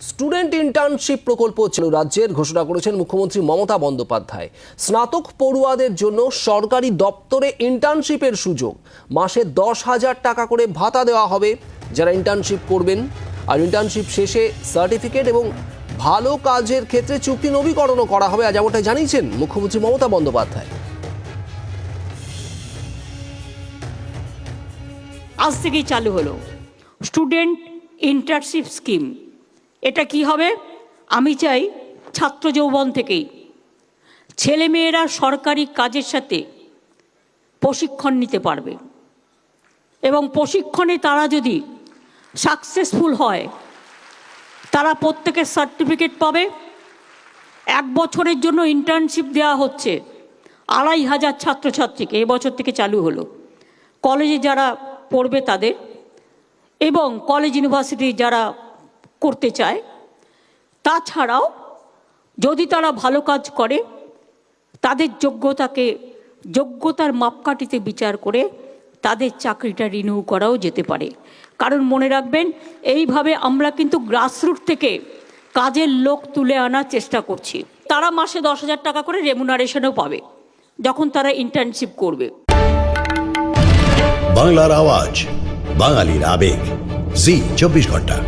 Student internship প্রকল্প চালু রাজ্যের ঘোষণা করেছেন মুখ্যমন্ত্রী মমতা বন্দ্যোপাধ্যায়। স্নাতক পড়ুয়াদের জন্য সরকারি দপ্তরে ইন্টার্নশিপের সুযোগ, মাসে 10,000 টাকা করে ভাতা দেওয়া হবে যারা ইন্টার্নশিপ করবেন। আর ইন্টার্নশিপ শেষে সার্টিফিকেট এবং ভালো কাজের ক্ষেত্রে চুক্তি নবীকরণও করা হবে, যেমনটা জানিয়েছেন মুখ্যমন্ত্রী মমতা বন্দ্যোপাধ্যায়। আজ থেকেই চালু হলো স্টুডেন্ট ইন্টার্নশিপ স্কিম। এটা কি হবে? আমি চাই ছাত্র যৌবন থেকেই ছেলেমেয়েরা সরকারি কাজের সাথে প্রশিক্ষণ নিতে পারবে এবং প্রশিক্ষণে তারা যদি সাকসেসফুল হয় তারা প্রত্যেকের সার্টিফিকেট পাবে। 1 বছরের জন্য ইন্টার্নশিপ দেওয়া হচ্ছে 2,500 ছাত্রছাত্রীকে, এবছর থেকে চালু হলো। কলেজে যারা পড়বে তাদের এবং কলেজ ইউনিভার্সিটি যারা করতে চায়, তাছাড়াও যদি তারা ভালো কাজ করে তাদের যোগ্যতার মাপকাঠিতে বিচার করে তাদের চাকরিটা রিনিউ করাও যেতে পারে। কারণ মনে রাখবেন, এইভাবে আমরা কিন্তু গ্রাসরুট থেকে কাজের লোক তুলে আনার চেষ্টা করছি। তারা মাসে 10,000 টাকা করে রেমুনারেশনও পাবে যখন তারা ইন্টার্নশিপ করবে। বাংলার আওয়াজ, বাঙালির আবেগ, জি 24 ঘন্টা।